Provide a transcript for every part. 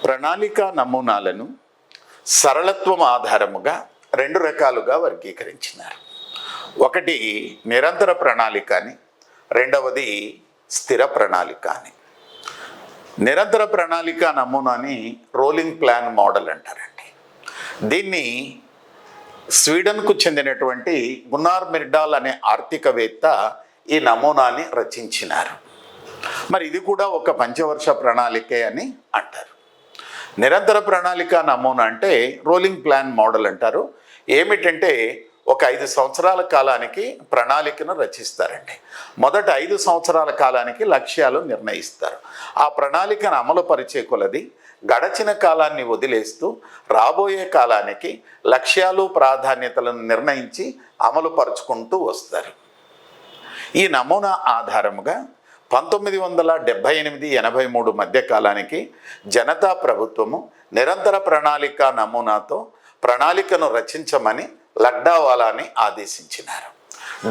ప్రణాళిక నమూనాలను సరళత్వం ఆధారముగా రెండు రకాలుగా వర్గీకరించినారు. ఒకటి నిరంతర ప్రణాళిక అని, రెండవది స్థిర ప్రణాళిక అని. నిరంతర ప్రణాళిక నమూనాని రోలింగ్ ప్లాన్ మోడల్ అంటారండి. దీన్ని స్వీడన్కు చెందినటువంటి గున్నార్ మిర్డాల్ అనే ఆర్థికవేత్త ఈ నమూనాని రచించినారు. మరి ఇది కూడా ఒక పంచవర్ష ప్రణాళికే అని అంటారు. నిరంతర ప్రణాళిక నమూనా అంటే రోలింగ్ ప్లాన్ మోడల్ అంటారు. ఏమిటంటే ఒక 5 సంవత్సరాల కాలానికి ప్రణాళికను రచిస్తారండి. మొదట 5 సంవత్సరాల కాలానికి లక్ష్యాలు నిర్ణయిస్తారు. ఆ ప్రణాళికను అమలు పరిచే కొలది గడచిన కాలాన్ని వదిలేస్తూ రాబోయే కాలానికి లక్ష్యాలు ప్రాధాన్యతలను నిర్ణయించి అమలు పరుచుకుంటూ వస్తారు. ఈ నమూనా ఆధారముగా 1978-83 మధ్య కాలానికి జనతా ప్రభుత్వము నిరంతర ప్రణాళిక నమూనాతో ప్రణాళికను రచించమని లగ్డావాలాని ఆదేశించినారు.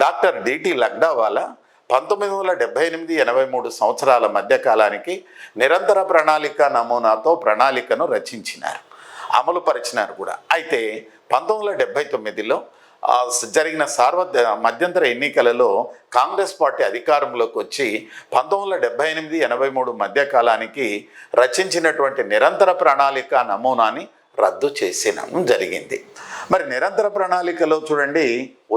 డాక్టర్ డిటి లగ్డావాలా 1978-83 సంవత్సరాల మధ్య కాలానికి నిరంతర ప్రణాళిక నమూనాతో ప్రణాళికను రచించినారు, అమలు పరిచినారు కూడా. అయితే 1979లో జరిగిన మధ్యంతర ఎన్నికలలో కాంగ్రెస్ పార్టీ అధికారంలోకి వచ్చి 1978-83 మధ్య కాలానికి రచించినటువంటి నిరంతర ప్రణాళిక నమూనాని రద్దు చేసినం జరిగింది. మరి నిరంతర ప్రణాళికలో చూడండి,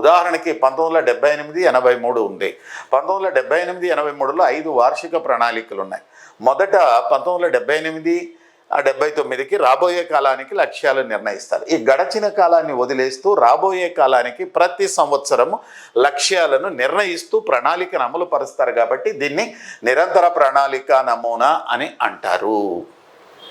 ఉదాహరణకి 1978-83 ఉంది. 1978-83లో 5 వార్షిక ప్రణాళికలు ఉన్నాయి. మొదట 1978-79కి రాబోయే కాలానికి లక్ష్యాలు నిర్ణయిస్తారు. ఈ గడచిన కాలాన్ని వదిలేస్తూ రాబోయే కాలానికి ప్రతి సంవత్సరము లక్ష్యాలను నిర్ణయిస్తూ ప్రణాళికను అమలు పరుస్తారు. కాబట్టి దీన్ని నిరంతర ప్రణాళిక నమూనా అని అంటారు.